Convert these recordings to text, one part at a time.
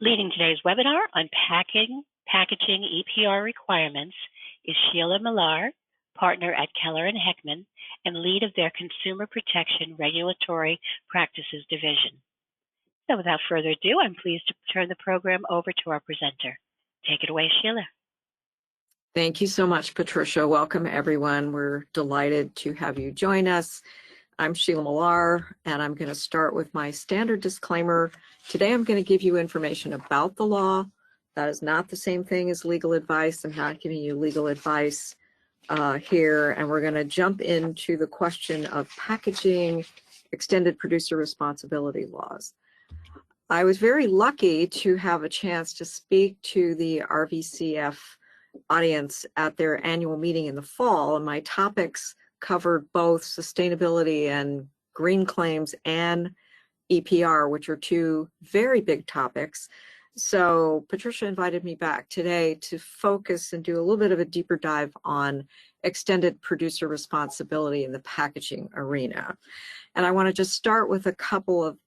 Leading today's webinar, Unpacking Packaging EPR Requirements, is Sheila Millar, partner at Keller and Heckman, and lead of their Consumer Protection Regulatory Practices Division. So without further ado, I'm pleased to turn the program over to our presenter. Take it away, Sheila. Thank you so much, Patricia. Welcome, everyone. We're delighted to have you join us. I'm Sheila Millar, and I'm going to start with my standard disclaimer. Today, I'm going to give you information about the law. That is not the same thing as legal advice. I'm not giving you legal advice here, and we're going to jump into the question of packaging extended producer responsibility laws. I was very lucky to have a chance to speak to the RVCF audience at their annual meeting in the fall, and my topics covered both sustainability and green claims and EPR, which are two very big topics. So Patricia invited me back today to focus and do a little bit of a deeper dive on extended producer responsibility in the packaging arena. And I want to just start with a couple of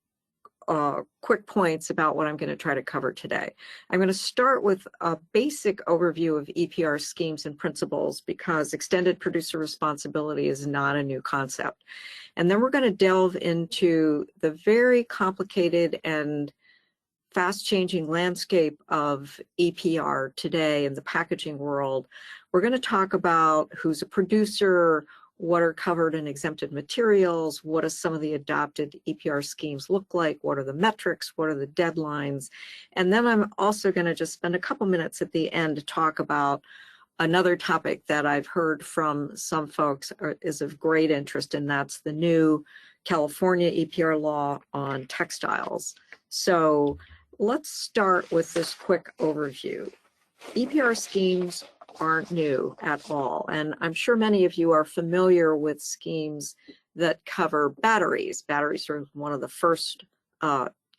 quick points about what I'm going to try to cover today. I'm going to start with a basic overview of EPR schemes and principles because extended producer responsibility is not a new concept. And then we're going to delve into the very complicated and fast-changing landscape of EPR today in the packaging world. We're going to talk about who's a producer, what are covered in exempted materials, what do some of the adopted EPR schemes look like, what are the metrics, what are the deadlines, and then I'm also going to just spend a couple minutes at the end to talk about another topic that I've heard from some folks is of great interest, and that's the new California EPR law on textiles. So let's start with this quick overview. EPR schemes aren't new at all, and I'm sure many of you are familiar with schemes that cover batteries. Batteries are one of the first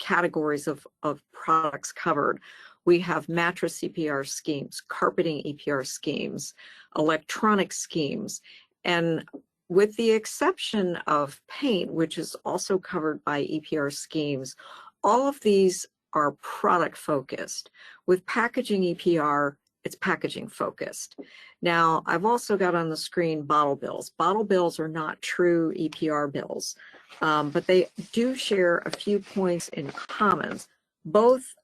categories of products covered. We have mattress EPR schemes, carpeting EPR schemes, electronic schemes, and with the exception of paint, which is also covered by EPR schemes, all of these are product focused. With packaging EPR, it's packaging focused. Now, I've also got on the screen bottle bills. Bottle bills are not true EPR bills, but they do share a few points in common. Both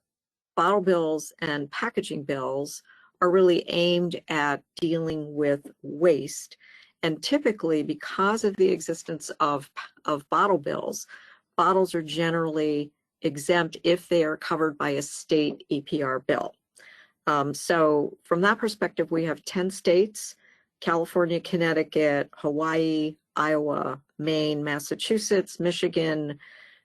bottle bills and packaging bills are really aimed at dealing with waste. And typically, because of the existence of bottle bills, bottles are generally exempt if they are covered by a state EPR bill. So from that perspective, we have 10 states, California, Connecticut, Hawaii, Iowa, Maine, Massachusetts, Michigan,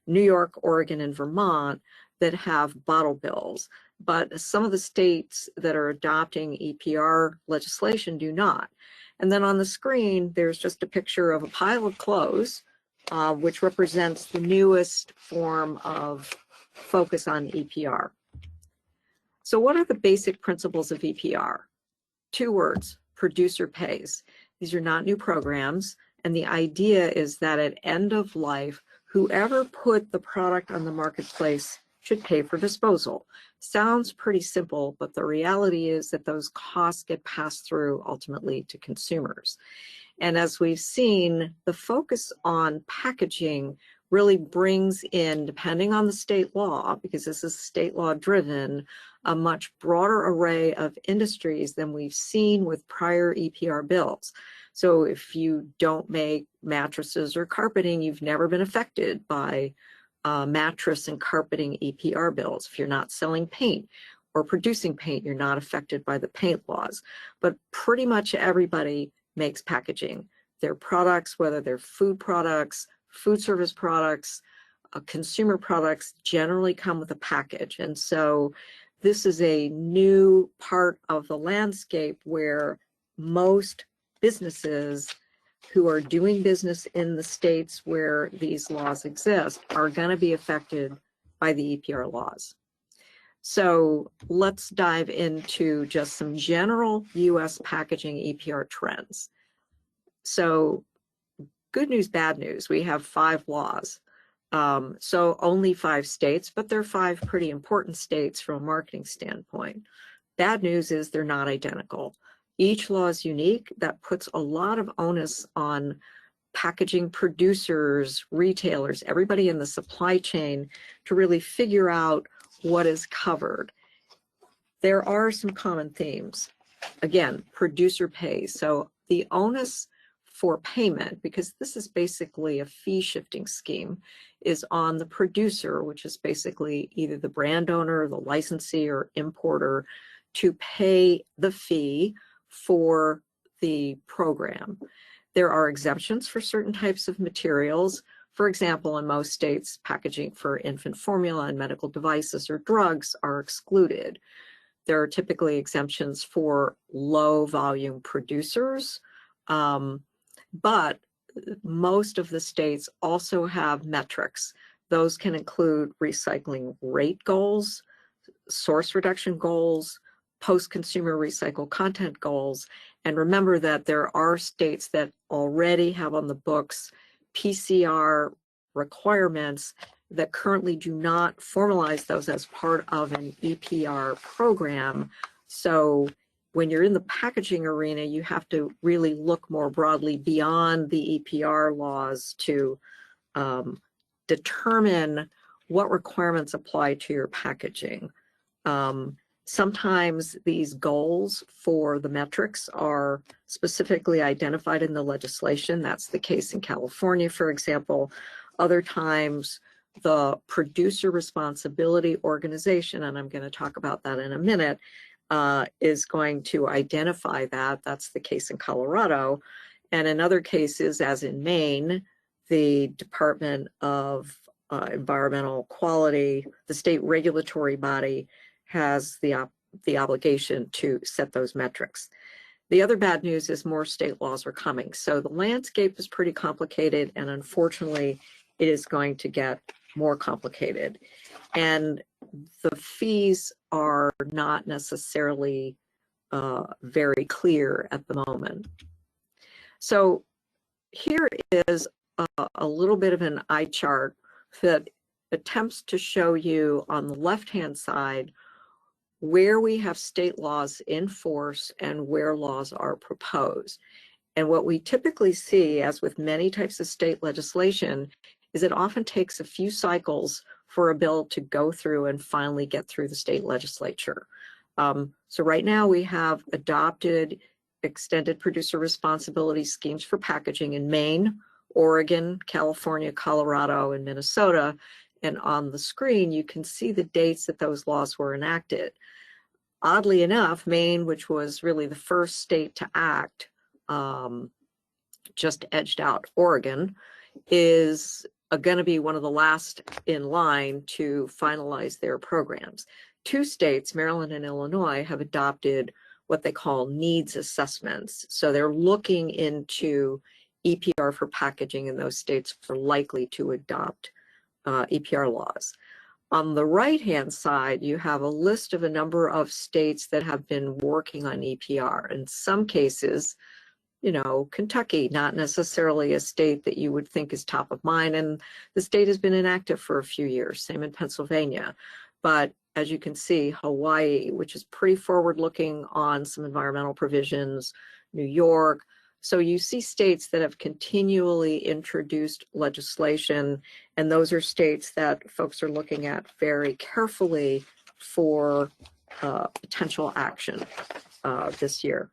New York, Oregon, and Vermont that have bottle bills. But some of the states that are adopting EPR legislation do not. And then on the screen, there's just a picture of a pile of clothes, which represents the newest form of focus on EPR. So what are the basic principles of EPR? Two words: producer pays. These are not new programs, and the idea is that at end of life, whoever put the product on the marketplace should pay for disposal. Sounds pretty simple, but the reality is that those costs get passed through ultimately to consumers. And as we've seen, the focus on packaging really brings in, depending on the state law, because this is state law driven, a much broader array of industries than we've seen with prior EPR bills. So if you don't make mattresses or carpeting, you've never been affected by mattress and carpeting EPR bills. If you're not selling paint or producing paint, you're not affected by the paint laws. But pretty much everybody makes packaging. Their products, whether they're food products, food service products, consumer products, generally come with a package. And so this is a new part of the landscape where most businesses who are doing business in the states where these laws exist are going to be affected by the EPR laws. So let's dive into just some general U.S. packaging EPR trends. So good news, bad news, we have 5 laws. So only 5 states, but they're 5 pretty important states from a marketing standpoint. Bad news is they're not identical. Each law is unique. That puts a lot of onus on packaging producers, retailers, everybody in the supply chain to really figure out what is covered. There are some common themes. Again, producer pays. So the onus for payment, because this is basically a fee shifting scheme, is on the producer, which is basically either the brand owner, the licensee, or importer, to pay the fee for the program. There are exemptions for certain types of materials. For example, in most states, packaging for infant formula and medical devices or drugs are excluded. There are typically exemptions for low volume producers, but most of the states also have metrics. Those can include recycling rate goals, source reduction goals, post-consumer recycled content goals. And remember that there are states that already have on the books PCR requirements that currently do not formalize those as part of an EPR program. So when you're in the packaging arena, you have to really look more broadly beyond the EPR laws to determine what requirements apply to your packaging. Sometimes these goals for the metrics are specifically identified in the legislation. That's the case in California, for example. Other times, the producer responsibility organization, and I'm going to talk about that in a minute, is going to identify that. That's the case in Colorado. And in other cases, as in Maine, the Department of Environmental Quality, the state regulatory body, has the obligation to set those metrics. The other bad news is more state laws are coming. So the landscape is pretty complicated, and unfortunately, it is going to get more complicated. And the fees are not necessarily very clear at the moment. So here is a little bit of an eye chart that attempts to show you on the left-hand side where we have state laws in force and where laws are proposed. And what we typically see, as with many types of state legislation, is it often takes a few cycles for a bill to go through and finally get through the state legislature. So right now we have adopted extended producer responsibility schemes for packaging in Maine, Oregon, California, Colorado, and Minnesota. And on the screen, you can see the dates that those laws were enacted. Oddly enough, Maine, which was really the first state to act, just edged out Oregon, is going to be one of the last in line to finalize their programs. 2 states, Maryland and Illinois, have adopted what they call needs assessments. So they're looking into EPR for packaging, and those states are likely to adopt EPR laws. On the right-hand side, you have a list of a number of states that have been working on EPR. In some cases, you know, Kentucky, not necessarily a state that you would think is top of mind, and the state has been inactive for a few years, same in Pennsylvania. But as you can see, Hawaii, which is pretty forward-looking on some environmental provisions, New York. So you see states that have continually introduced legislation, and those are states that folks are looking at very carefully for potential action this year.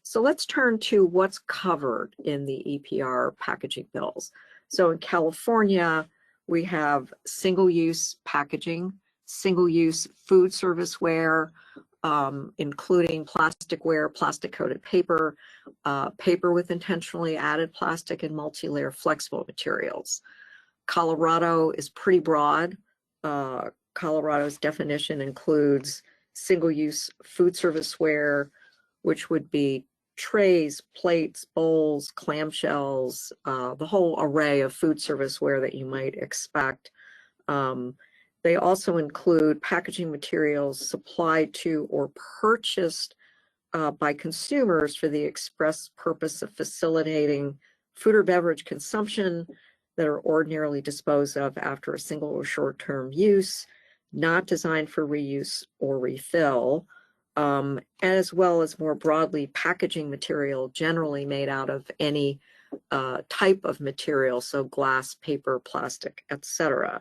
So let's turn to what's covered in the EPR packaging bills. So in California, we have single-use packaging, single-use food service ware, including plasticware, plastic-coated paper, paper with intentionally added plastic, and multi-layer flexible materials. Colorado is pretty broad. Colorado's definition includes single-use food service ware, which would be trays, plates, bowls, clamshells, the whole array of food service ware that you might expect. They also include packaging materials supplied to or purchased by consumers for the express purpose of facilitating food or beverage consumption, that are ordinarily disposed of after a single or short-term use, not designed for reuse or refill, as well as more broadly packaging material generally made out of any type of material, so glass, paper, plastic, etc.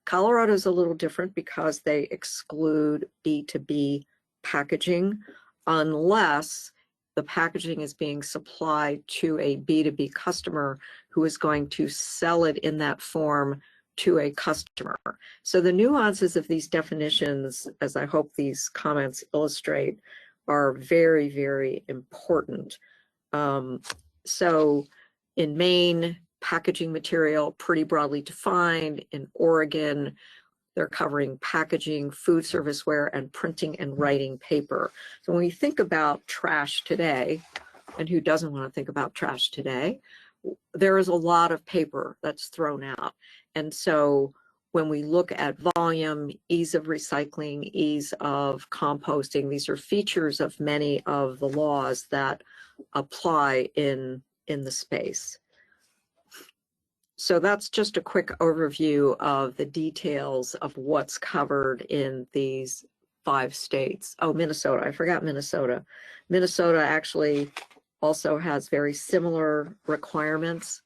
Colorado is a little different because they exclude B2B packaging unless the packaging is being supplied to a B2B customer who is going to sell it in that form to a customer. So the nuances of these definitions, as I hope these comments illustrate, are very, very important. So in Maine, packaging material pretty broadly defined. In Oregon, they're covering packaging, food serviceware, and printing and writing paper. So when we think about trash today, and who doesn't want to think about trash today, there is a lot of paper that's thrown out. And so when we look at volume, ease of recycling, ease of composting, these are features of many of the laws that apply in the space. So that's just a quick overview of the details of what's covered in these 5 states. Oh, Minnesota, I forgot Minnesota. Minnesota actually also has very similar requirements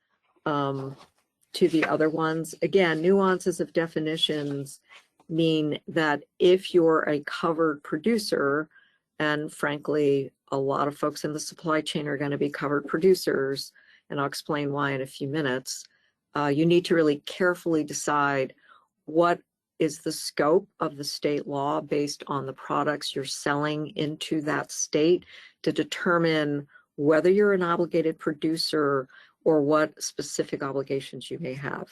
to the other ones. Again, nuances of definitions mean that if you're a covered producer, and frankly, a lot of folks in the supply chain are going to be covered producers, and I'll explain why in a few minutes, you need to really carefully decide what is the scope of the state law based on the products you're selling into that state to determine whether you're an obligated producer or what specific obligations you may have.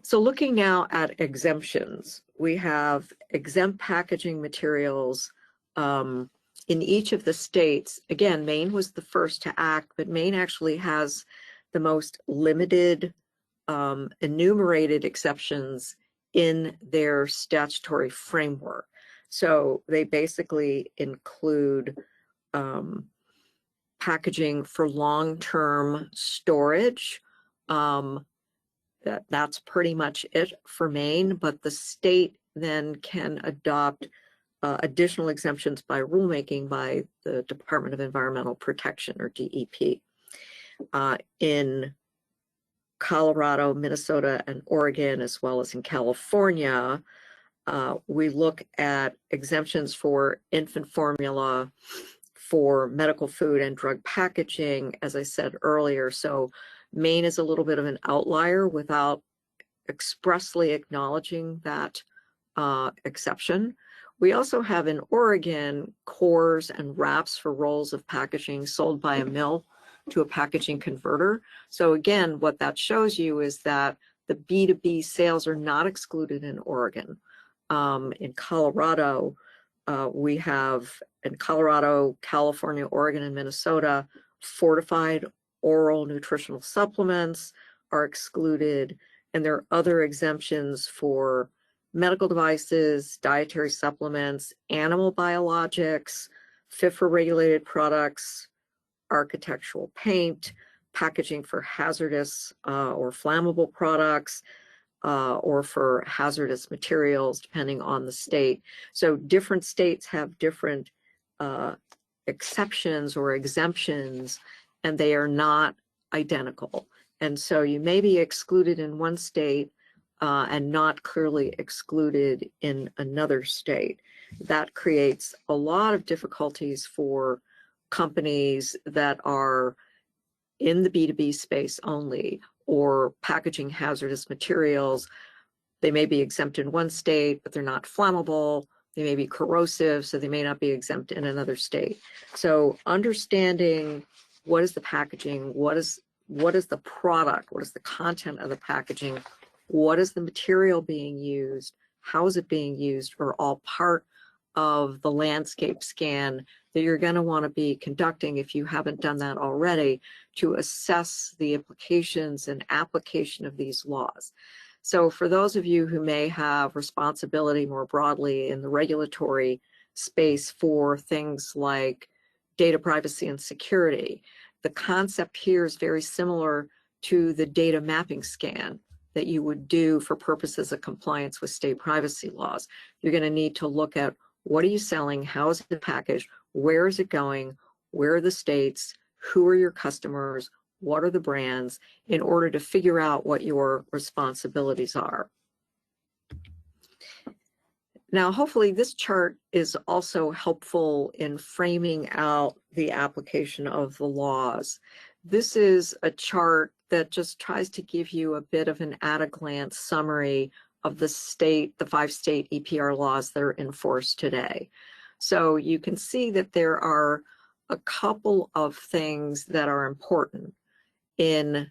So looking now at exemptions, we have exempt packaging materials in each of the states. Again, Maine was the first to act, but Maine actually has the most limited enumerated exceptions in their statutory framework. So they basically include packaging for long-term storage. That's pretty much it for Maine, but the state then can adopt additional exemptions by rulemaking by the Department of Environmental Protection, or DEP. In Colorado, Minnesota, and Oregon, as well as in California, we look at exemptions for infant formula, for medical food and drug packaging, as I said earlier. So Maine is a little bit of an outlier without expressly acknowledging that exception. We also have in Oregon cores and wraps for rolls of packaging sold by a mill to a packaging converter. So again, what that shows you is that the B2B sales are not excluded in Oregon. In Colorado, we have in Colorado, California, Oregon, and Minnesota, fortified oral nutritional supplements are excluded, and there are other exemptions for medical devices, dietary supplements, animal biologics, fit for regulated products, architectural paint, packaging for hazardous or flammable products, or for hazardous materials, depending on the state. So different states have different exceptions or exemptions, and they are not identical. And so you may be excluded in one state and not clearly excluded in another state. That creates a lot of difficulties for companies that are in the B2B space only, or packaging hazardous materials. They may be exempt in one state, but they're not flammable. They may be corrosive, so they may not be exempt in another state. So understanding what is the packaging, what is the product, what is the content of the packaging, what is the material being used, how is it being used, are all part of the landscape scan that you're going to want to be conducting if you haven't done that already, to assess the implications and application of these laws. So for those of you who may have responsibility more broadly in the regulatory space for things like data privacy and security, the concept here is very similar to the data mapping scan that you would do for purposes of compliance with state privacy laws. You're going to need to look at what are you selling, how is it packaged, where is it going, where are the states, who are your customers, what are the brands, in order to figure out what your responsibilities are. Now, hopefully this chart is also helpful in framing out the application of the laws. This is a chart that just tries to give you a bit of an at-a-glance summary of the 5-state EPR laws that are in force today. So you can see that there are a couple of things that are important. In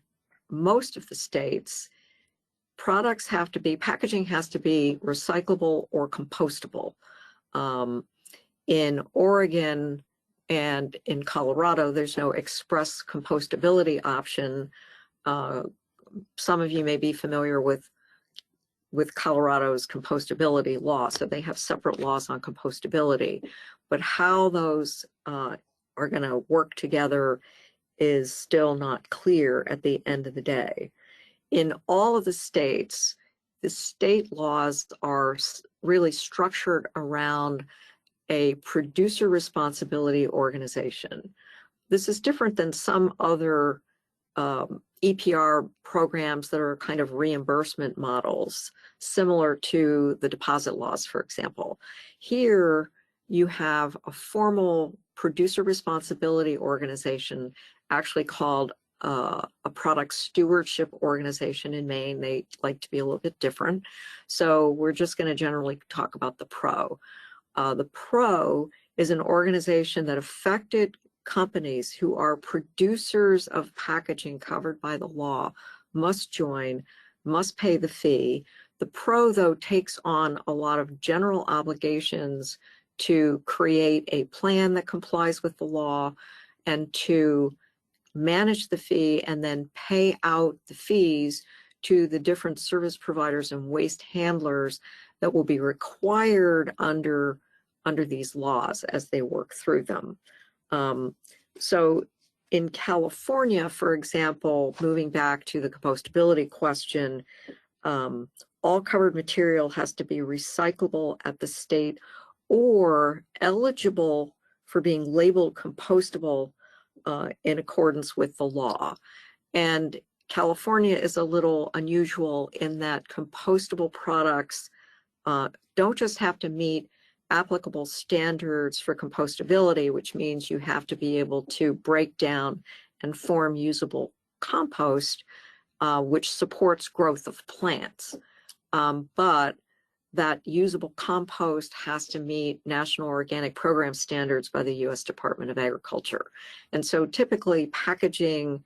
most of the states, packaging has to be recyclable or compostable. In Oregon and in Colorado, there's no express compostability option. Some of you may be familiar with Colorado's compostability law, so they have separate laws on compostability. But how those are going to work together is still not clear at the end of the day. In all of the states, the state laws are really structured around a producer responsibility organization. This is different than some other EPR programs that are kind of reimbursement models, similar to the deposit laws, for example. Here, you have a formal producer responsibility organization, actually called a product stewardship organization in Maine. They like to be a little bit different. So we're just going to generally talk about the PRO. The PRO is an organization that affected companies who are producers of packaging covered by the law must join, must pay the fee. The PRO, though, takes on a lot of general obligations to create a plan that complies with the law and to manage the fee and then pay out the fees to the different service providers and waste handlers that will be required under these laws as they work through them. So in California, for example, moving back to the compostability question, all covered material has to be recyclable at the state or eligible for being labeled compostable in accordance with the law. And California is a little unusual in that compostable products don't just have to meet applicable standards for compostability, which means you have to be able to break down and form usable compost, which supports growth of plants. But that usable compost has to meet National Organic Program standards by the U.S. Department of Agriculture. And so typically packaging,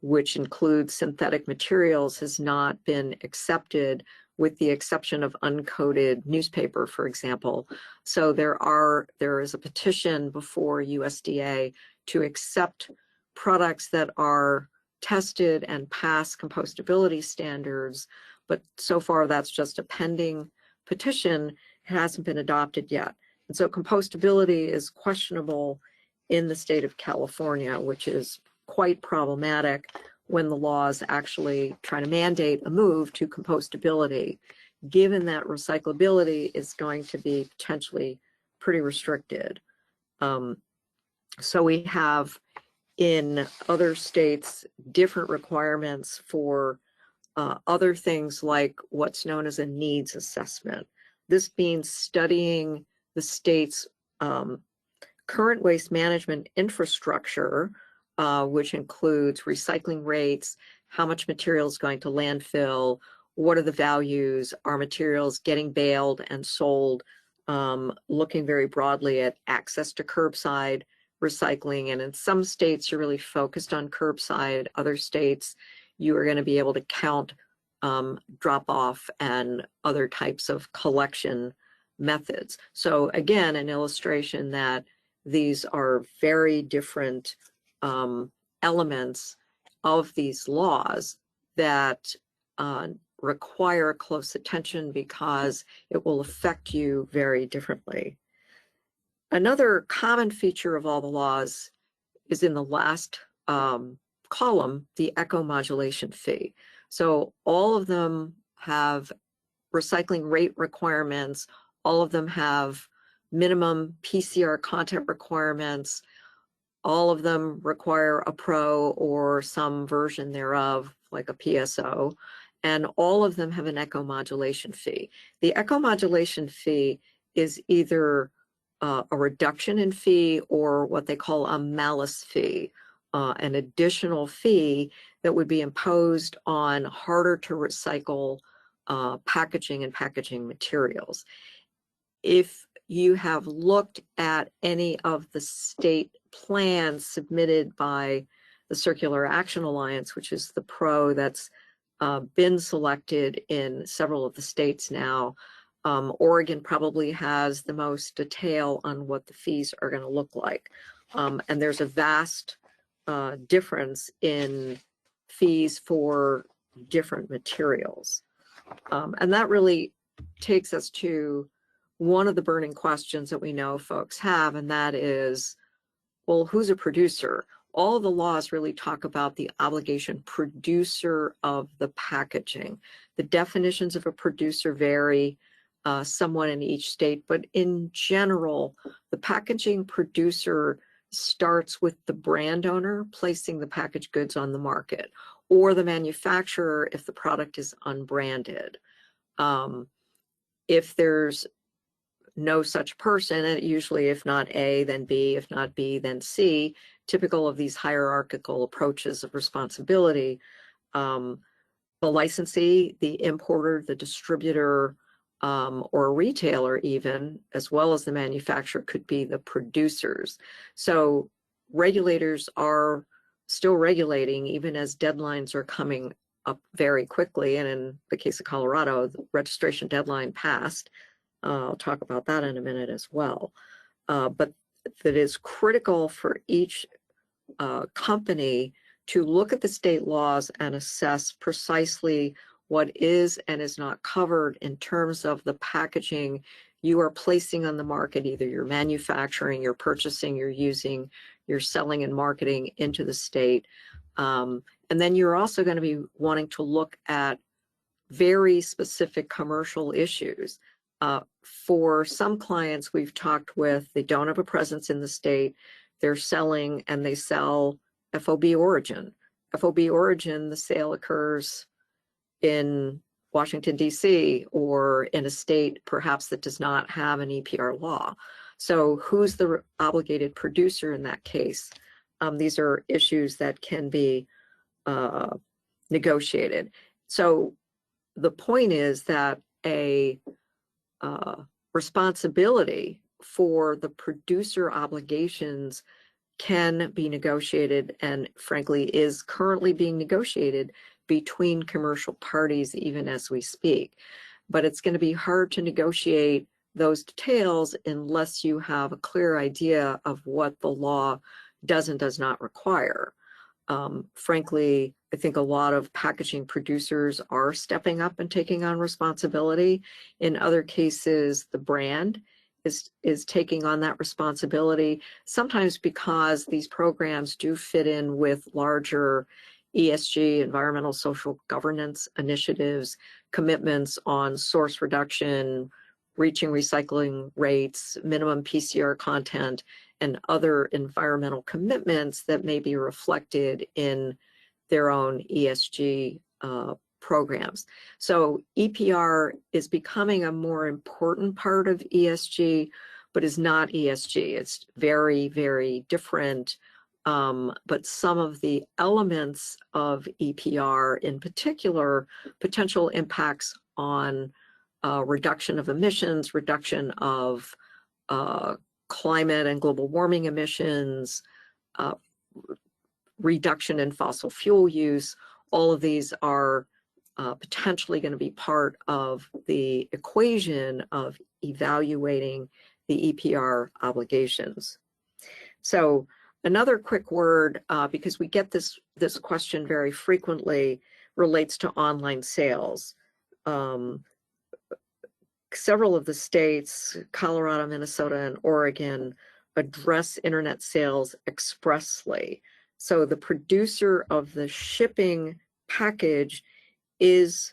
which includes synthetic materials, has not been accepted, with the exception of uncoated newspaper, for example. So there is a petition before USDA to accept products that are tested and pass compostability standards, but so far that's just a pending petition. It hasn't been adopted yet. And so compostability is questionable in the state of California, which is quite problematic when the laws actually try to mandate a move to compostability, given that recyclability is going to be potentially pretty restricted. So we have in other states different requirements for other things like what's known as a needs assessment. This means studying the state's current waste management infrastructure, which includes recycling rates, how much material is going to landfill, what are the values, are materials getting baled and sold, looking very broadly at access to curbside recycling. And in some states, you're really focused on curbside. Other states, you are going to be able to count drop-off and other types of collection methods. So again, an illustration that these are very different elements of these laws that require close attention because it will affect you very differently. Another common feature of all the laws is in the last column the eco-modulation fee. So all of them have recycling rate requirements. All of them have minimum PCR content requirements. All of them require a pro or some version thereof, like a PSO, and all of them have an eco-modulation fee. The eco-modulation fee is either a reduction in fee or what they call a malus fee, an additional fee that would be imposed on harder to recycle packaging and packaging materials. If you have looked at any of the state plans submitted by the Circular Action Alliance, which is the pro that's been selected in several of the states now, Oregon probably has the most detail on what the fees are going to look like. And there's a vast difference in fees for different materials. And that really takes us to one of the burning questions that we know folks have, and that is, well, who's a producer? All the laws really talk about the obligation producer of the packaging. The definitions of a producer vary somewhat in each state, but in general, the packaging producer starts with the brand owner placing the packaged goods on the market, or the manufacturer if the product is unbranded. If there's no such person, and usually if not A, then B, if not B, then C, typical of these hierarchical approaches of responsibility, the licensee, the importer, the distributor, or retailer even, as well as the manufacturer, could be the producers. So regulators are still regulating even as deadlines are coming up very quickly. And in the case of Colorado, the registration deadline passed. I'll talk about that in a minute as well. But that is critical for each company to look at the state laws and assess precisely what is and is not covered in terms of the packaging you are placing on the market. Either you're manufacturing, you're purchasing, you're using, you're selling and marketing into the state. And then you're also going to be wanting to look at very specific commercial issues. For some clients we've talked with, they don't have a presence in the state. They're selling and they sell FOB origin. FOB origin, the sale occurs in Washington, D.C., or in a state perhaps that does not have an EPR law. So who's the obligated producer in that case? These are issues that can be negotiated. So the point is that a responsibility for the producer obligations can be negotiated, and frankly is currently being negotiated between commercial parties even as we speak. But it's going to be hard to negotiate those details unless you have a clear idea of what the law does and does not require. Frankly, I think a lot of packaging producers are stepping up and taking on responsibility. In other cases, the brand is taking on that responsibility, sometimes because these programs do fit in with larger ESG, environmental social governance initiatives, commitments on source reduction, reaching recycling rates, minimum PCR content, and other environmental commitments that may be reflected in their own ESG programs. So EPR is becoming a more important part of ESG, but is not ESG. It's very, very different. But some of the elements of EPR, in particular, potential impacts on reduction of emissions, reduction of climate and global warming emissions, reduction in fossil fuel use, all of these are potentially going to be part of the equation of evaluating the EPR obligations. So another quick word, because we get this question very frequently, relates to online sales. Several of the states, Colorado, Minnesota, and Oregon, address internet sales expressly. So the producer of the shipping package is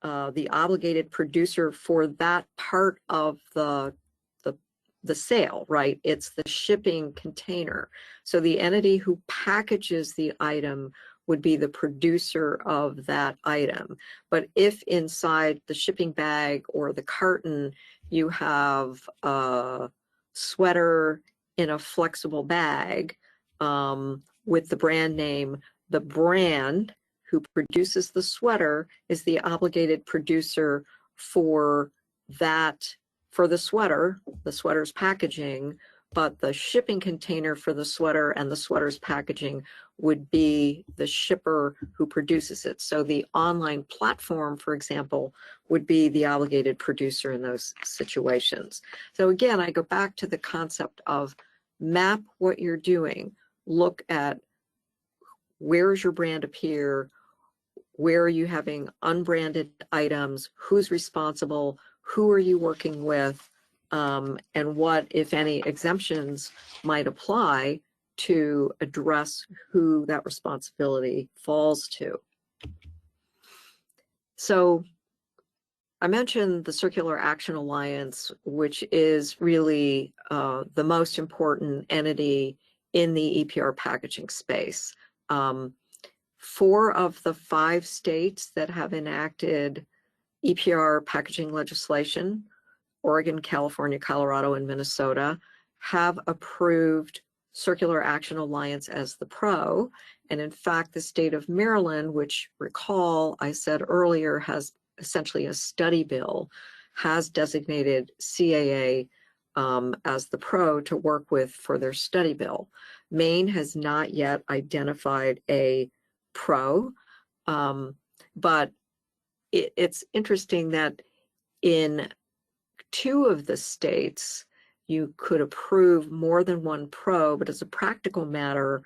the obligated producer for that part of the sale, right? It's the shipping container. So the entity who packages the item would be the producer of that item. But if inside the shipping bag or the carton, you have a sweater in a flexible bag with the brand name, the brand who produces the sweater is the obligated producer for that, for the sweater's packaging, but the shipping container for the sweater and the sweater's packaging would be the shipper who produces it. So the online platform, for example, would be the obligated producer in those situations. So again, I go back to the concept of map what you're doing. Look at where does your brand appear, where are you having unbranded items, who's responsible, who are you working with, and what, if any, exemptions might apply to address who that responsibility falls to. So I mentioned the Circular Action Alliance, which is really the most important entity in the EPR packaging space. 4 of the 5 states that have enacted EPR packaging legislation, Oregon, California, Colorado, and Minnesota, have approved Circular Action Alliance as the pro. And in fact, the state of Maryland, which recall I said earlier has essentially a study bill, has designated CAA as the pro to work with for their study bill. Maine has not yet identified a pro, but it's interesting that in 2 of the states, you could approve more than one pro, but as a practical matter,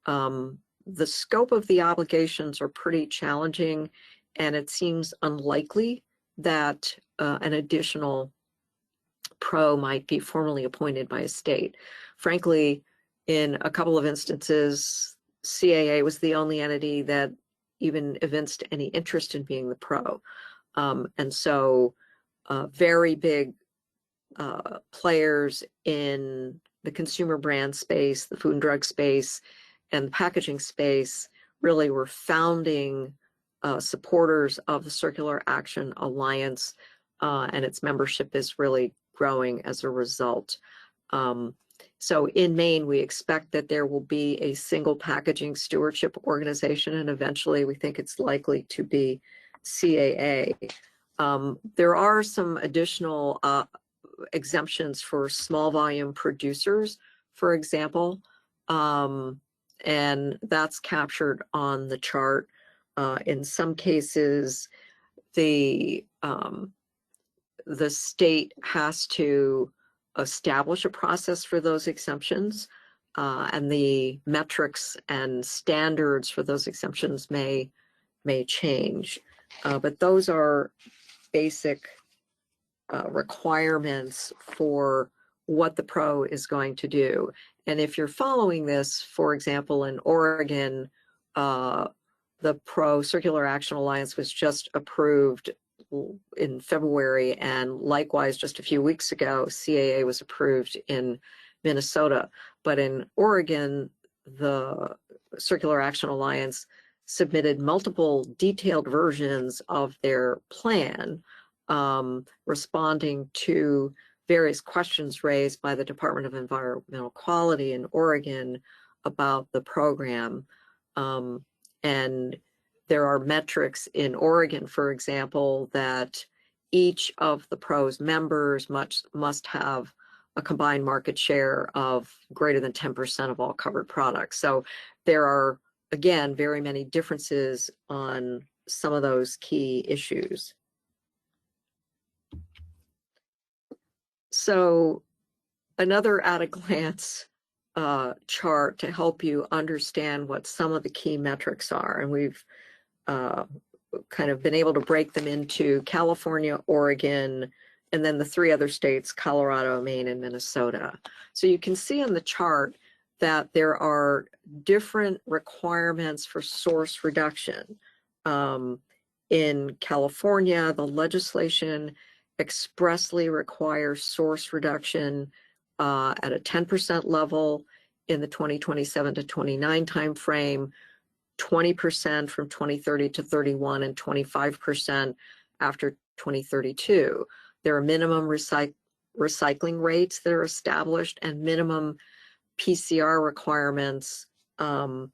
the scope of the obligations are pretty challenging, and it seems unlikely that an additional pro might be formally appointed by a state. Frankly, in a couple of instances, CAA was the only entity that even evinced any interest in being the pro. And so very big players in the consumer brand space, the food and drug space, and the packaging space really were founding supporters of the Circular Action Alliance, and its membership is really growing as a result. So in Maine, we expect that there will be a single packaging stewardship organization, and eventually we think it's likely to be CAA. There are some additional exemptions for small volume producers, for example, and that's captured on the chart. In some cases, the state has to establish a process for those exemptions, and the metrics and standards for those exemptions may change. But those are basic requirements for what the pro is going to do. And if you're following this, for example, in Oregon, the Pro Circular Action Alliance was just approved in February, and likewise, just a few weeks ago, CAA was approved in Minnesota. But in Oregon, the Circular Action Alliance submitted multiple detailed versions of their plan, responding to various questions raised by the Department of Environmental Quality in Oregon about the program. And there are metrics in Oregon, for example, that each of the PRO's members must have a combined market share of greater than 10% of all covered products. So there are, again, very many differences on some of those key issues. So another at-a-glance chart to help you understand what some of the key metrics are. And we've kind of been able to break them into California, Oregon, and then the 3 other states, Colorado, Maine, and Minnesota. So you can see on the chart that there are different requirements for source reduction. In California, the legislation expressly requires source reduction at a 10% level in the 2027 to 29 timeframe, 20% from 2030 to 31, and 25% after 2032. There are minimum recycling rates that are established and minimum PCR requirements that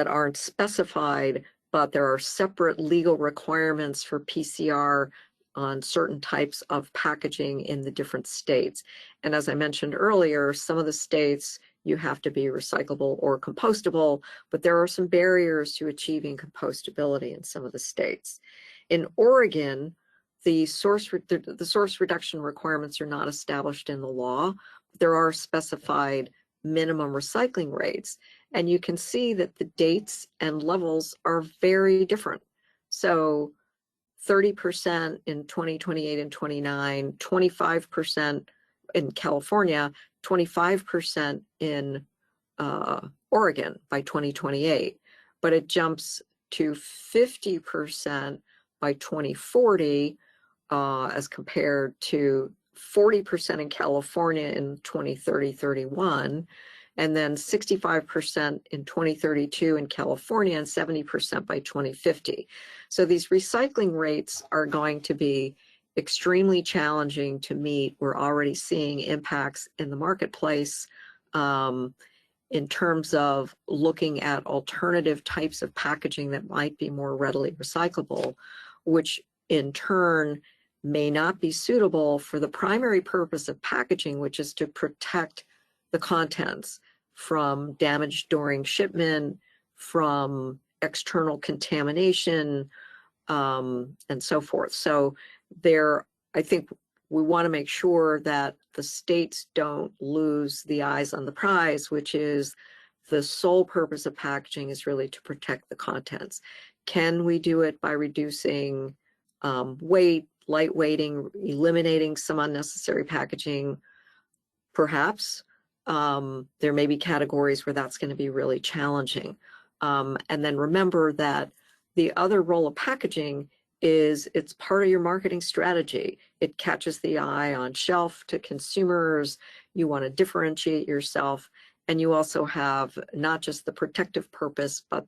aren't specified, but there are separate legal requirements for PCR on certain types of packaging in the different states. And as I mentioned earlier, some of the states you have to be recyclable or compostable, but there are some barriers to achieving compostability in some of the states. In Oregon, the source reduction requirements are not established in the law. There are specified minimum recycling rates, and you can see that the dates and levels are very different. So 30% in 2028 and 29, 25% in California, 25% in Oregon by 2028, but it jumps to 50% by 2040 as compared to 40% in California in 2030-31, and then 65% in 2032 in California and 70% by 2050. So these recycling rates are going to be extremely challenging to meet. We're already seeing impacts in the marketplace in terms of looking at alternative types of packaging that might be more readily recyclable, which in turn may not be suitable for the primary purpose of packaging, which is to protect the contents from damage during shipment, from external contamination, and so forth. So I think we want to make sure that the states don't lose the eyes on the prize, which is the sole purpose of packaging is really to protect the contents. Can we do it by reducing weight, lightweighting, eliminating some unnecessary packaging? Perhaps. There may be categories where that's going to be really challenging. And then remember that the other role of packaging is it's part of your marketing strategy. It catches the eye on shelf to consumers. You want to differentiate yourself. And you also have not just the protective purpose, but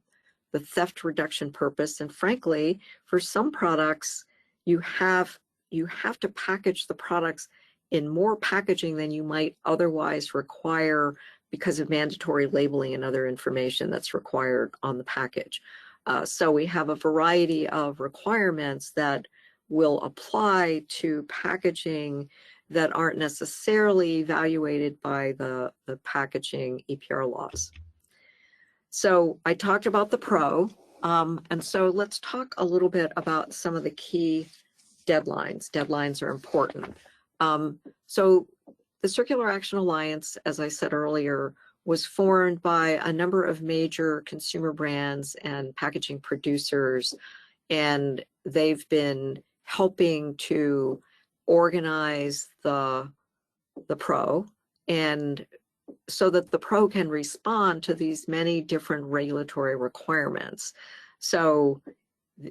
the theft reduction purpose. And frankly, for some products, you have to package the products in more packaging than you might otherwise require because of mandatory labeling and other information that's required on the package. So we have a variety of requirements that will apply to packaging that aren't necessarily evaluated by the packaging EPR laws. So I talked about the PRO, and so let's talk a little bit about some of the key deadlines. Deadlines are important. So the Circular Action Alliance, as I said earlier, was formed by a number of major consumer brands and packaging producers, and they've been helping to organize the PRO, and so that the PRO can respond to these many different regulatory requirements. So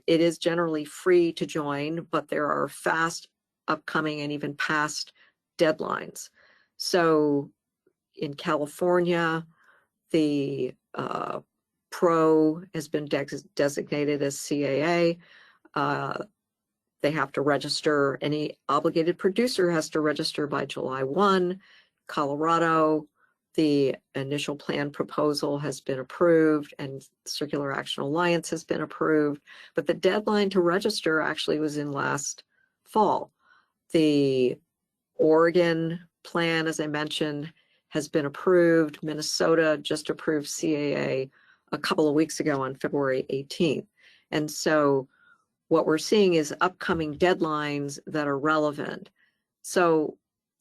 it is generally free to join, but there are fast, upcoming, and even past deadlines. So in California, the PRO has been designated as CAA. They have to register. Any obligated producer has to register by July 1. Colorado, the initial plan proposal has been approved and Circular Action Alliance has been approved, but the deadline to register actually was in last fall. The Oregon plan, as I mentioned, has been approved. Minnesota just approved CAA a couple of weeks ago on February 18th. And so what we're seeing is upcoming deadlines that are relevant. So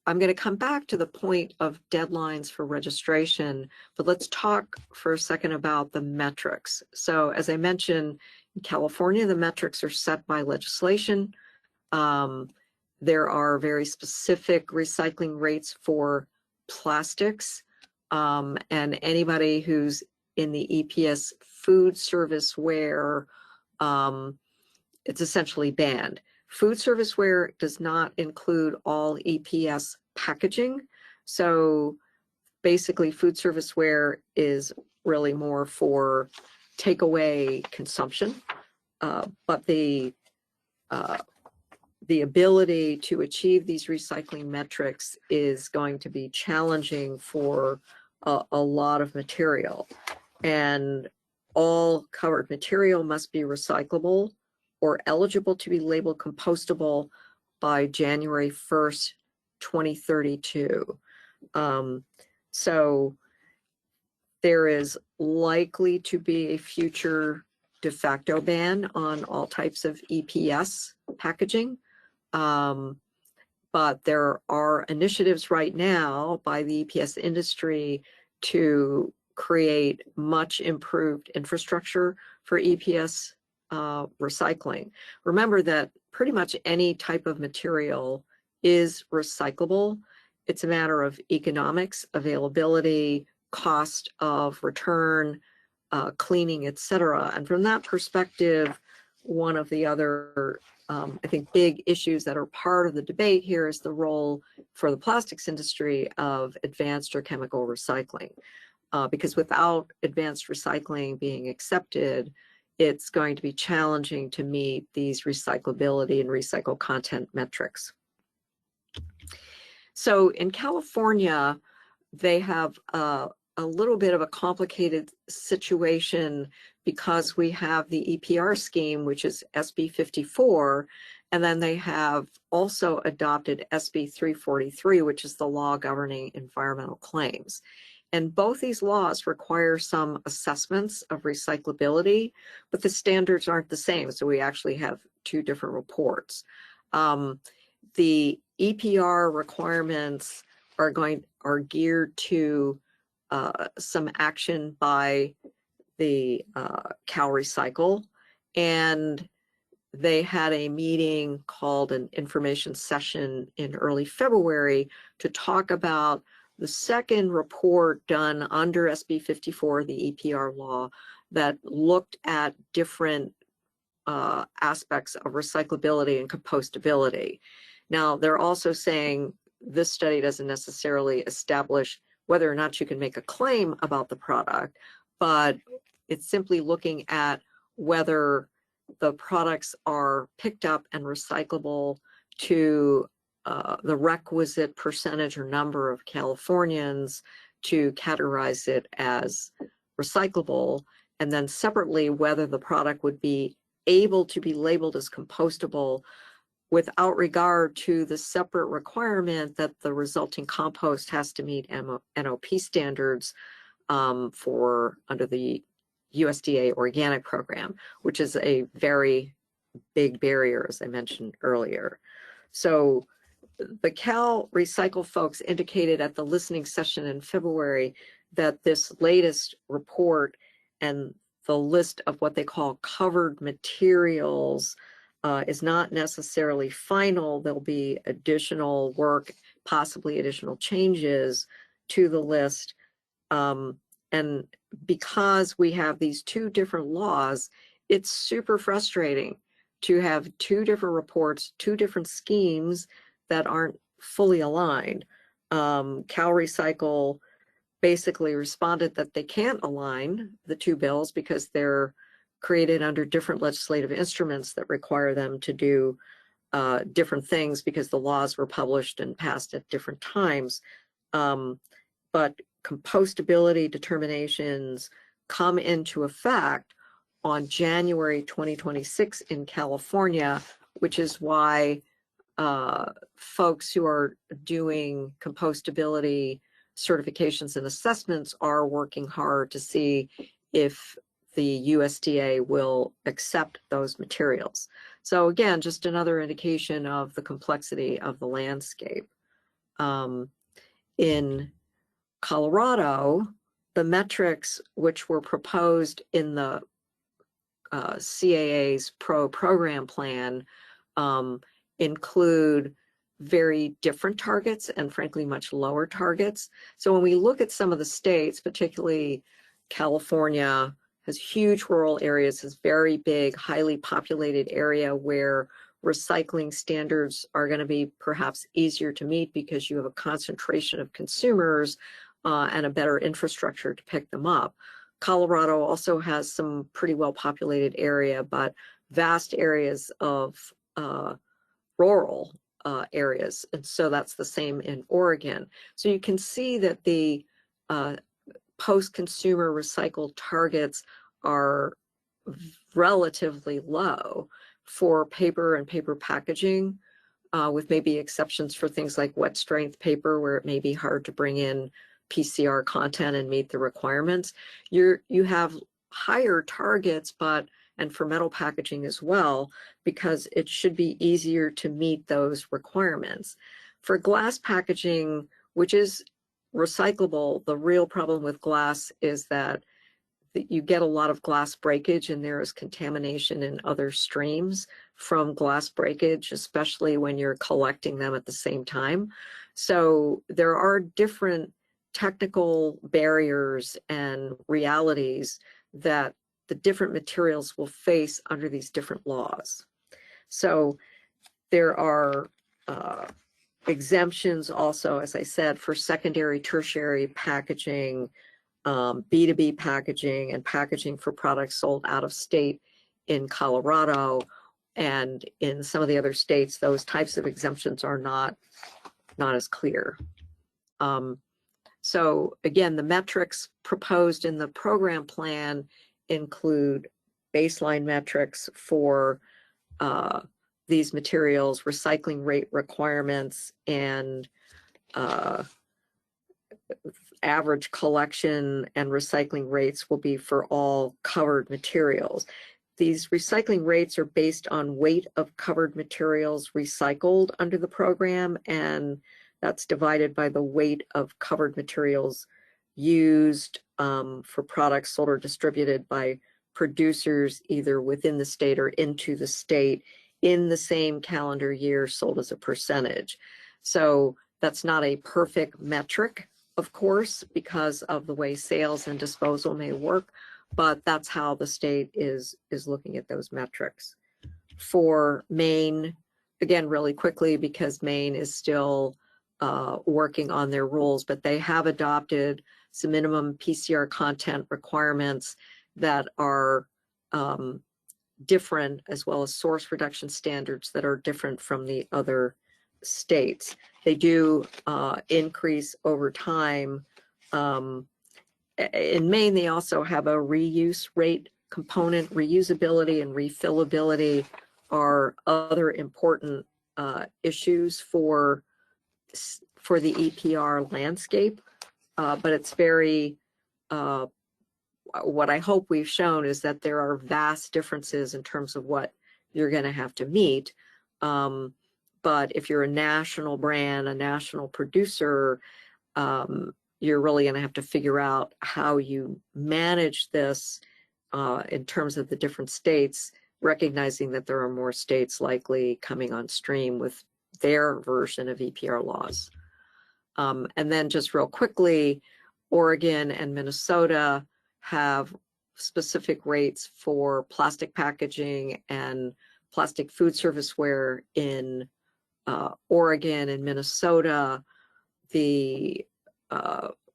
I'm going to come back to the point of deadlines for registration, but let's talk for a second about the metrics. So as I mentioned, in California, the metrics are set by legislation. There are very specific recycling rates for plastics. and anybody who's in the EPS food service ware, it's essentially banned. Food service ware does not include all EPS packaging. So basically food service ware is really more for takeaway consumption, but the ability to achieve these recycling metrics is going to be challenging for a lot of material. And all covered material must be recyclable or eligible to be labeled compostable by January 1st, 2032. So there is likely to be a future de facto ban on all types of EPS packaging. But there are initiatives right now by the EPS industry to create much improved infrastructure for EPS recycling. Remember that pretty much any type of material is recyclable. It's a matter of economics, availability, cost of return, cleaning, etc. And from that perspective, one of the other I think big issues that are part of the debate here is the role for the plastics industry of advanced or chemical recycling. Because without advanced recycling being accepted, it's going to be challenging to meet these recyclability and recycled content metrics. So in California, they have a little bit of a complicated situation because we have the EPR scheme, which is SB 54, and then they have also adopted SB 343, which is the law governing environmental claims. And both these laws require some assessments of recyclability, but the standards aren't the same. So we actually have two different reports. The EPR requirements are geared to some action by the Cal Recycle, and they had a meeting called an information session in early February to talk about the second report done under SB 54, the EPR law, that looked at different aspects of recyclability and compostability. Now, they're also saying this study doesn't necessarily establish whether or not you can make a claim about the product, but it's simply looking at whether the products are picked up and recyclable to the requisite percentage or number of Californians to categorize it as recyclable, and then separately whether the product would be able to be labeled as compostable without regard to the separate requirement that the resulting compost has to meet NOP standards for under the USDA organic program, which is a very big barrier, as I mentioned earlier. So the Cal Recycle folks indicated at the listening session in February that this latest report and the list of what they call covered materials is not necessarily final. There'll be additional work, possibly additional changes to the list. And because we have these two different laws, it's super frustrating to have two different reports, two different schemes that aren't fully aligned. Cal Recycle basically responded that they can't align the two bills because they're created under different legislative instruments that require them to do different things because the laws were published and passed at different times. But compostability determinations come into effect on January 2026 in California, which is why folks who are doing compostability certifications and assessments are working hard to see if the USDA will accept those materials. So again, just another indication of the complexity of the landscape. In Colorado, the metrics which were proposed in the CAA's program plan include very different targets and frankly much lower targets. So when we look at some of the states, particularly California has huge rural areas, has very big, highly populated area where recycling standards are going to be perhaps easier to meet because you have a concentration of consumers and a better infrastructure to pick them up. Colorado also has some pretty well populated area, but vast areas of rural areas. And so that's the same in Oregon. So you can see that the post-consumer recycled targets are relatively low for paper and paper packaging, with maybe exceptions for things like wet strength paper, where it may be hard to bring in PCR content and meet the requirements. You have higher targets, and for metal packaging as well, because it should be easier to meet those requirements. For glass packaging, which is recyclable, the real problem with glass is that you get a lot of glass breakage and there is contamination in other streams from glass breakage, especially when you're collecting them at the same time. So there are different technical barriers and realities that the different materials will face under these different laws. So there are exemptions also, as I said, for secondary, tertiary packaging, B2B packaging, and packaging for products sold out of state in Colorado. And in some of the other states, those types of exemptions are not as clear. So again, the metrics proposed in the program plan include baseline metrics for these materials, recycling rate requirements, and average collection and recycling rates will be for all covered materials. These recycling rates are based on weight of covered materials recycled under the program, and that's divided by the weight of covered materials used for products sold or distributed by producers either within the state or into the state in the same calendar year sold as a percentage. So that's not a perfect metric, of course, because of the way sales and disposal may work, but that's how the state is looking at those metrics. For Maine, again, really quickly, because Maine is still working on their rules, but they have adopted some minimum PCR content requirements that are different, as well as source reduction standards that are different from the other states. They do increase over time. In Maine, they also have a reuse rate component. Reusability and refillability are other important issues for the EPR landscape, but it's very, what I hope we've shown is that there are vast differences in terms of what you're going to have to meet. But if you're a national brand, a national producer, you're really going to have to figure out how you manage this in terms of the different states, recognizing that there are more states likely coming on stream with their version of EPR laws. And then just real quickly, Oregon and Minnesota have specific rates for plastic packaging and plastic food service ware. In Oregon and Minnesota, the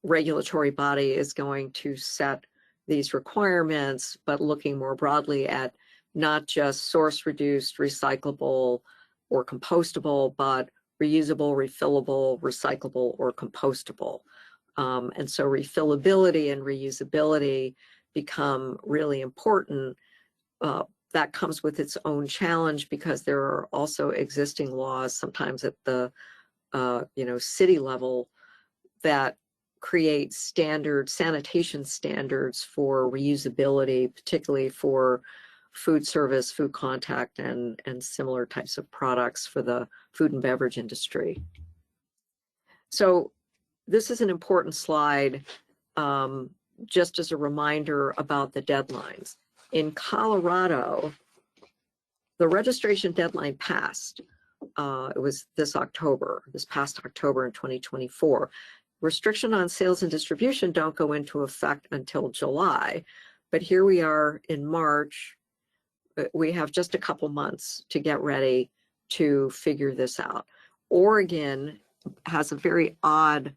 regulatory body is going to set these requirements, but looking more broadly at not just source reduced, recyclable, or compostable, but reusable, refillable, recyclable, or compostable. And so refillability and reusability become really important. That comes with its own challenge because there are also existing laws, sometimes at the city level, that create sanitation standards for reusability, particularly for food service, food contact, and similar types of products for the food and beverage industry. So this is an important slide, just as a reminder about the deadlines. In Colorado, the registration deadline passed, it was this past October in 2024. Restriction on sales and distribution don't go into effect until July, but here we are in March. We have just a couple months to get ready to figure this out. Oregon has a very odd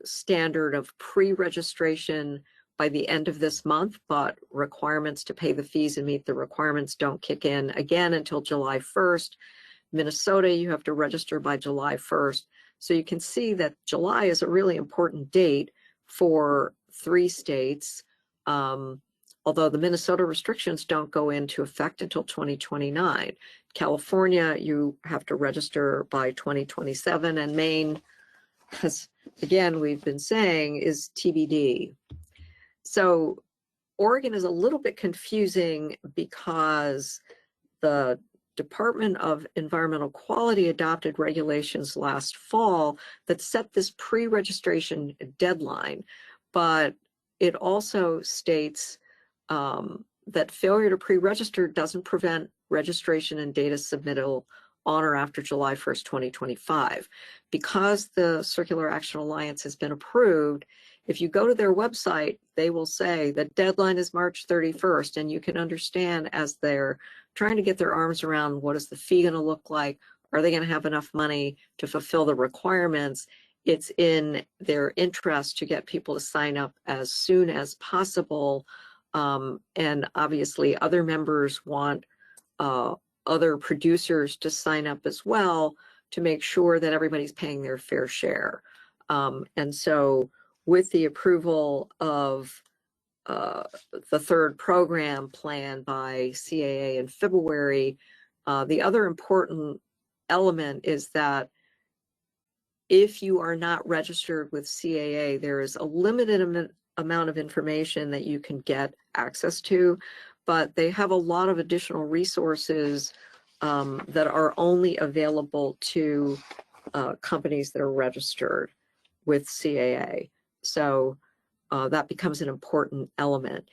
standard of pre-registration by the end of this month, but requirements to pay the fees and meet the requirements don't kick in again until July 1st. Minnesota, you have to register by July 1st. So you can see that July is a really important date for 3 states, although the Minnesota restrictions don't go into effect until 2029. California, you have to register by 2027, and Maine, as again we've been saying, is TBD. So Oregon is a little bit confusing because the Department of Environmental Quality adopted regulations last fall that set this pre-registration deadline, but it also states that failure to pre-register doesn't prevent registration and data submittal on or after July 1st, 2025. Because the Circular Action Alliance has been approved, if you go to their website, they will say the deadline is March 31st, and you can understand as they're trying to get their arms around what is the fee going to look like, are they going to have enough money to fulfill the requirements, it's in their interest to get people to sign up as soon as possible. And obviously other members want other producers to sign up as well to make sure that everybody's paying their fair share. And so with the approval of the third program plan by CAA in February, the other important element is that if you are not registered with CAA, there is a limited amount of information that you can get access to, but they have a lot of additional resources that are only available to companies that are registered with CAA. So that becomes an important element.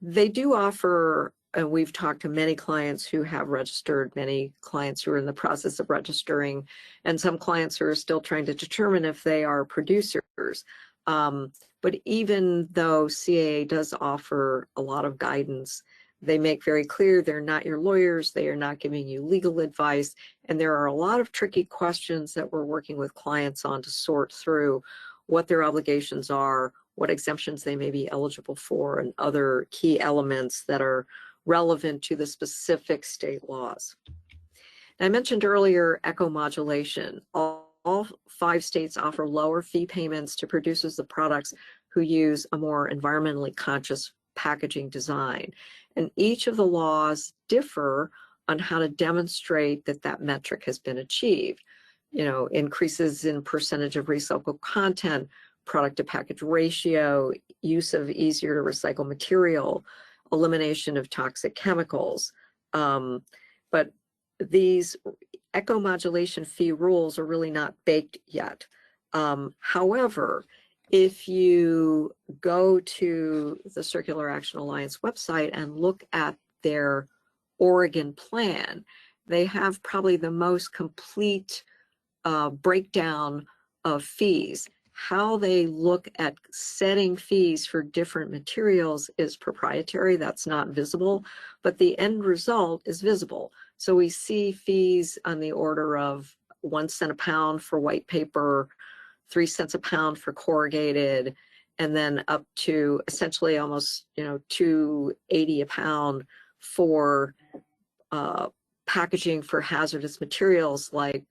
They do offer, and we've talked to many clients who have registered, many clients who are in the process of registering, and some clients who are still trying to determine if they are producers. But even though CAA does offer a lot of guidance, they make very clear they're not your lawyers, they are not giving you legal advice, and there are a lot of tricky questions that we're working with clients on to sort through what their obligations are, what exemptions they may be eligible for, and other key elements that are relevant to the specific state laws. And I mentioned earlier eco-modulation. All 5 states offer lower fee payments to producers of products who use a more environmentally conscious packaging design. And each of the laws differ on how to demonstrate that that metric has been achieved. You know, increases in percentage of recycled content, product to package ratio, use of easier to recycle material, elimination of toxic chemicals. But these eco-modulation fee rules are really not baked yet. However, if you go to the Circular Action Alliance website and look at their Oregon plan, they have probably the most complete breakdown of fees. How they look at setting fees for different materials is proprietary, that's not visible, but the end result is visible. So we see fees on the order of 1 cent a pound for white paper, 3 cents a pound for corrugated, and then up to essentially almost, you know, $2.80 a pound for packaging for hazardous materials like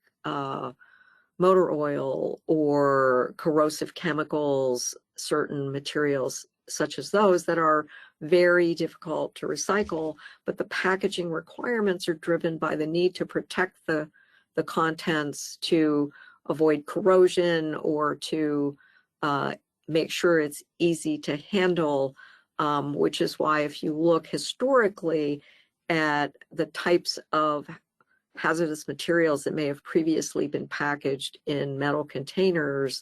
motor oil or corrosive chemicals, certain materials such as those that are very difficult to recycle, but the packaging requirements are driven by the need to protect the contents to avoid corrosion or to make sure it's easy to handle, which is why if you look historically at the types of hazardous materials that may have previously been packaged in metal containers,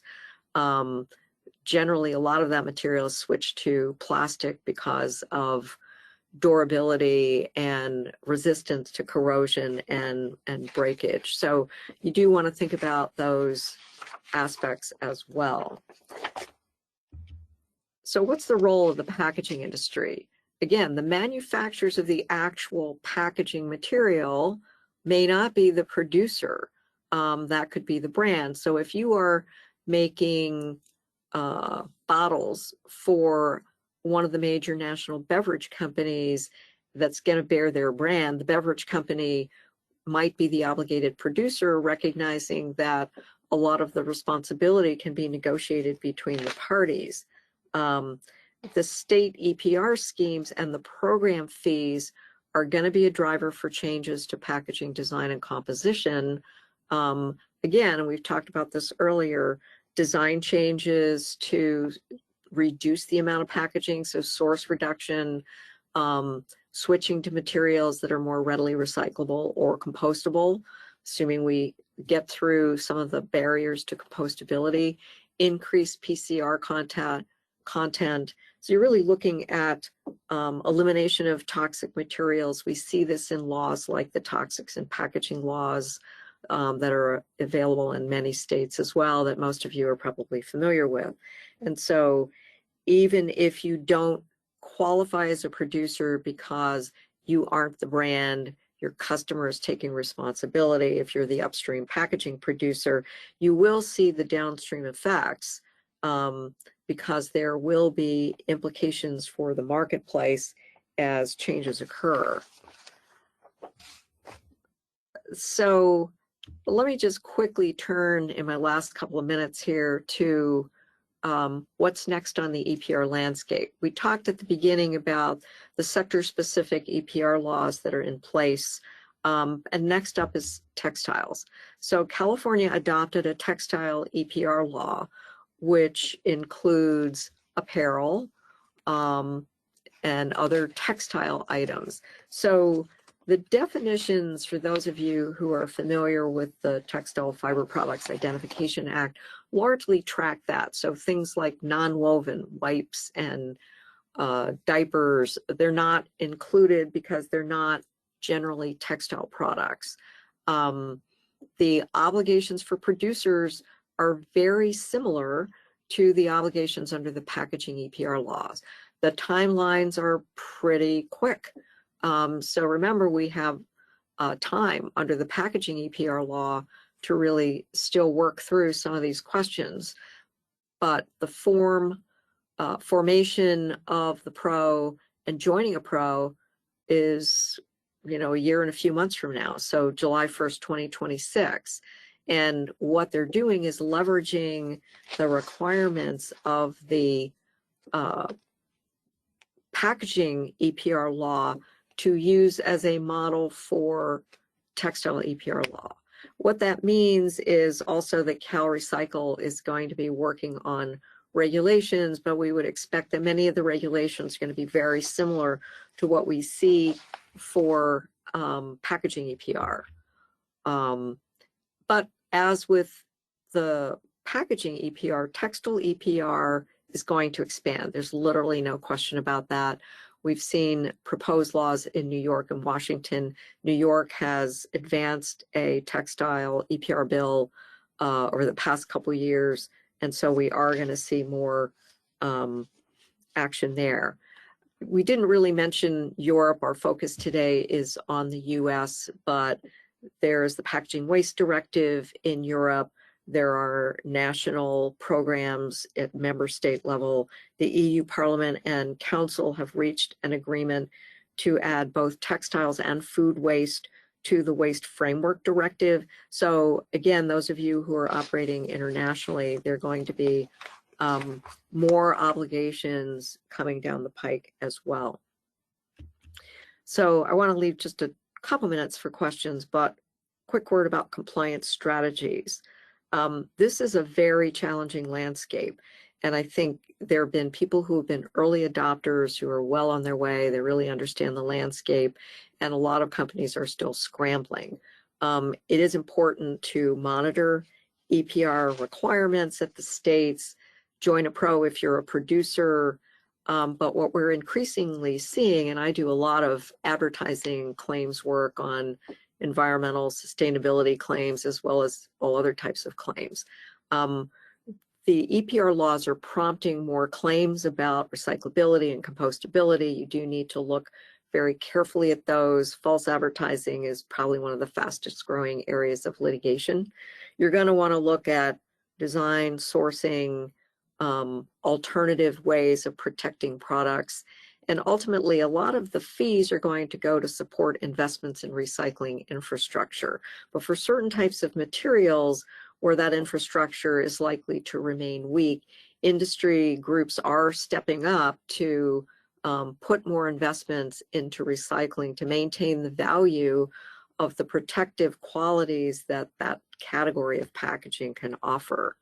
generally a lot of that material is switched to plastic because of, durability and resistance to corrosion and breakage. So you do want to think about those aspects as well. So what's the role of the packaging industry? Again, the manufacturers of the actual packaging material may not be the producer. That could be the brand. So if you are making bottles for one of the major national beverage companies that's going to bear their brand, the beverage company might be the obligated producer, recognizing that a lot of the responsibility can be negotiated between the parties. The state EPR schemes and the program fees are going to be a driver for changes to packaging design and composition. Again, and we've talked about this earlier, design changes to reduce the amount of packaging, so source reduction, switching to materials that are more readily recyclable or compostable, assuming we get through some of the barriers to compostability, increased PCR content. So you're really looking at elimination of toxic materials. We see this in laws like the toxics and packaging laws that are available in many states as well, that most of you are probably familiar with. And so even if you don't qualify as a producer because you aren't the brand, your customer is taking responsibility. If you're the upstream packaging producer, you will see the downstream effects because there will be implications for the marketplace as changes occur. So let me just quickly turn in my last couple of minutes here to what's next on the EPR landscape. We talked at the beginning about the sector-specific EPR laws that are in place, and next up is textiles. So California adopted a textile EPR law, which includes apparel and other textile items. So the definitions, for those of you who are familiar with the Textile Fiber Products Identification Act, largely track that. So things like non-woven wipes and diapers, they're not included because they're not generally textile products. The obligations for producers are very similar to the obligations under the packaging EPR laws. The timelines are pretty quick. So remember, we have time under the packaging EPR law to really still work through some of these questions. But the formation of the pro and joining a pro is, a year and a few months from now. So July 1st, 2026. And what they're doing is leveraging the requirements of the packaging EPR law to use as a model for textile EPR law. What that means is also that Cal Recycle is going to be working on regulations, but we would expect that many of the regulations are going to be very similar to what we see for packaging EPR. But as with the packaging EPR, textile EPR is going to expand. There's literally no question about that. We've seen proposed laws in New York and Washington. New York has advanced a textile EPR bill over the past couple of years, and so we are going to see more action there. We didn't really mention Europe. Our focus today is on the US, but there's the Packaging Waste Directive in Europe. There are national programs at member state level. The EU Parliament and Council have reached an agreement to add both textiles and food waste to the Waste Framework Directive. So again, those of you who are operating internationally, there are going to be more obligations coming down the pike as well. So I want to leave just a couple minutes for questions, but quick word about compliance strategies. This is a very challenging landscape, and I think there have been people who have been early adopters who are well on their way. They really understand the landscape, and a lot of companies are still scrambling. It is important to monitor EPR requirements at the states, join a pro if you're a producer, But what we're increasingly seeing, and I do a lot of advertising claims work on environmental sustainability claims as well as all other types of claims. The EPR laws are prompting more claims about recyclability and compostability. You do need to look very carefully at those. False advertising is probably one of the fastest growing areas of litigation. You're going to want to look at design, sourcing, alternative ways of protecting products. And ultimately, a lot of the fees are going to go to support investments in recycling infrastructure. But for certain types of materials where that infrastructure is likely to remain weak, industry groups are stepping up to put more investments into recycling to maintain the value of the protective qualities that that category of packaging can offer.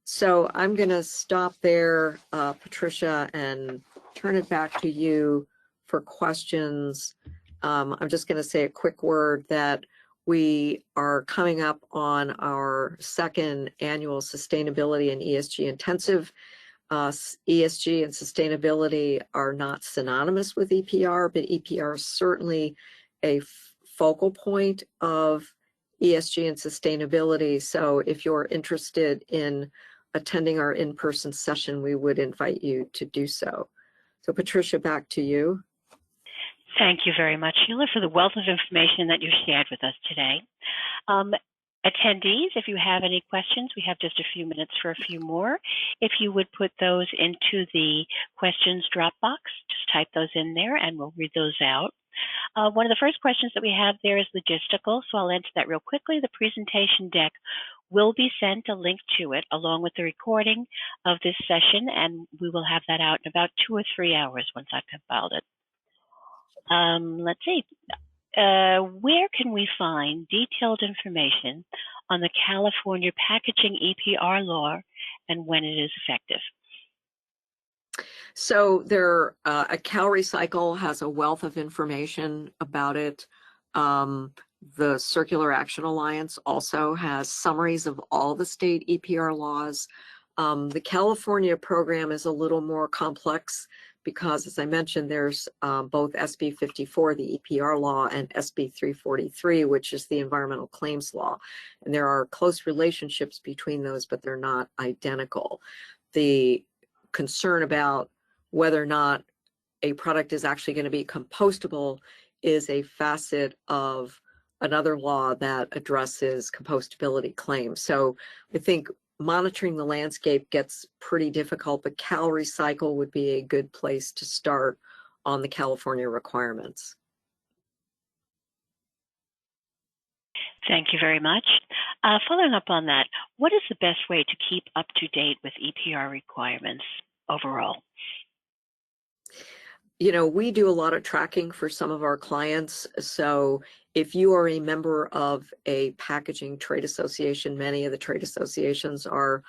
So I'm going to stop there, Patricia, and turn it back to you for questions. I'm just going to say a quick word that we are coming up on our second annual Sustainability and ESG Intensive. ESG and sustainability are not synonymous with EPR, but EPR is certainly a focal point of ESG and sustainability. So if you're interested in attending our in-person session, we would invite you to do so. So Patricia, back to you. Thank you very much, Sheila, for the wealth of information that you shared with us today. Attendees, if you have any questions, we have just a few minutes for a few more. If you would put those into the questions drop box, just type those in there and we'll read those out. One of the first questions that we have there is logistical, so I'll answer that real quickly. The presentation deck will be sent, a link to it, along with the recording of this session, and we will have that out in about 2 or 3 hours once I've compiled it. Let's see. Where can we find detailed information on the California packaging EPR law and when it is effective? So there, a CalRecycle has a wealth of information about it. The Circular Action Alliance also has summaries of all the state EPR laws. The California program is a little more complex because, as I mentioned, there's both SB 54, the EPR law, and SB 343, which is the environmental claims law. And there are close relationships between those, but they're not identical. The concern about whether or not a product is actually going to be compostable is a facet of another law that addresses compostability claims. So I think monitoring the landscape gets pretty difficult, but CalRecycle would be a good place to start on the California requirements. Thank you very much. Following up on that, what is the best way to keep up to date with EPR requirements overall? You know, we do a lot of tracking for some of our clients. So if you are a member of a packaging trade association, many of the trade associations are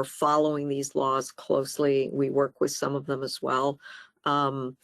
following these laws closely. We work with some of them as well. But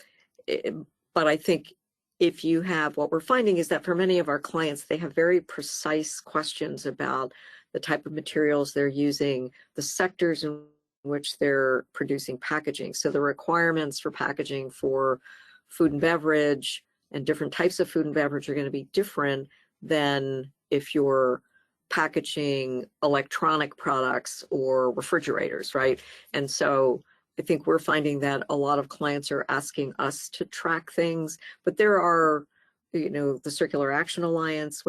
I think if you have, what we're finding is that for many of our clients, they have very precise questions about the type of materials they're using, the sectors in which they're producing packaging. So the requirements for packaging for food and beverage and different types of food and beverage are going to be different than if you're packaging electronic products or refrigerators, right? And so I think we're finding that a lot of clients are asking us to track things, but there are, you know, the Circular Action Alliance,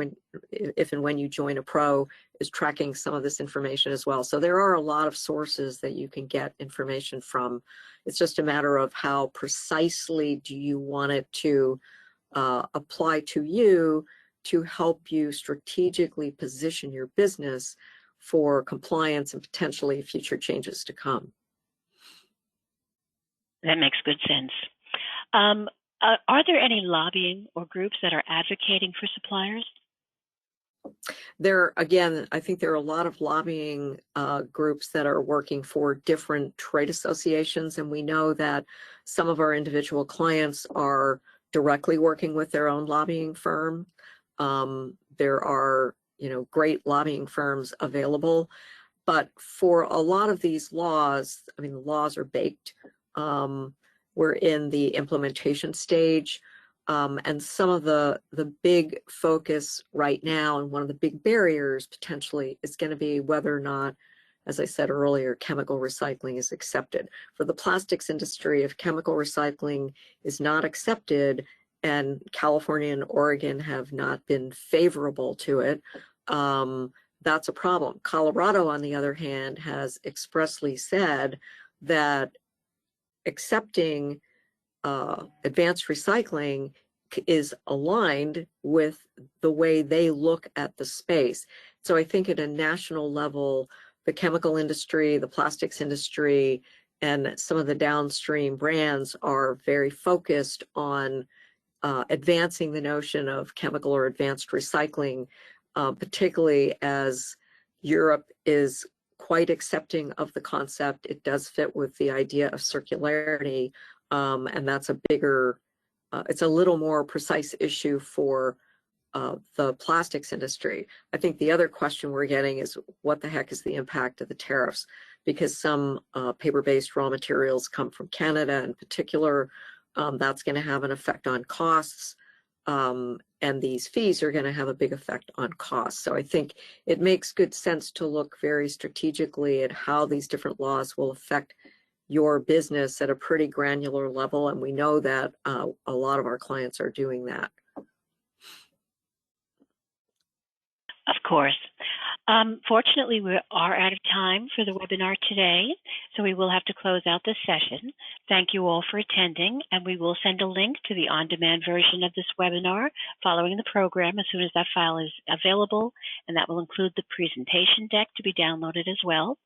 if and when you join a pro, is tracking some of this information as well. So there are a lot of sources that you can get information from. It's just a matter of how precisely do you want it to apply to you to help you strategically position your business for compliance and potentially future changes to come. That makes good sense. Are there any lobbying or groups that are advocating for suppliers? There, again, I think there are a lot of lobbying groups that are working for different trade associations, and we know that some of our individual clients are directly working with their own lobbying firm. There are, you know, great lobbying firms available, but for a lot of these laws, I mean, the laws are baked we're in the implementation stage. And some of the big focus right now, and one of the big barriers potentially, is going to be whether or not, as I said earlier, chemical recycling is accepted. For the plastics industry, if chemical recycling is not accepted, and California and Oregon have not been favorable to it, that's a problem. Colorado, on the other hand, has expressly said that accepting advanced recycling is aligned with the way they look at the space. So I think at a national level, the chemical industry, the plastics industry, and some of the downstream brands are very focused on advancing the notion of chemical or advanced recycling, particularly as Europe is quite accepting of the concept. It does fit with the idea of circularity, and that's a bigger, it's a little more precise issue for the plastics industry. I think the other question we're getting is what the heck is the impact of the tariffs? Because some paper-based raw materials come from Canada in particular. That's going to have an effect on costs, and these fees are going to have a big effect on costs. So I think it makes good sense to look very strategically at how these different laws will affect your business at a pretty granular level, and we know that a lot of our clients are doing that. Of course. Fortunately, we are out of time for the webinar today, so we will have to close out this session. Thank you all for attending, and we will send a link to the on-demand version of this webinar following the program as soon as that file is available, and that will include the presentation deck to be downloaded as well.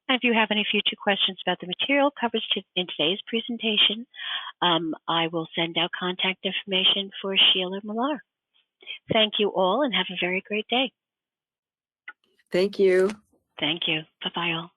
And if you have any future questions about the material covered in today's presentation, I will send out contact information for Sheila Millar. Thank you all and have a very great day. Thank you. Thank you. Bye-bye all.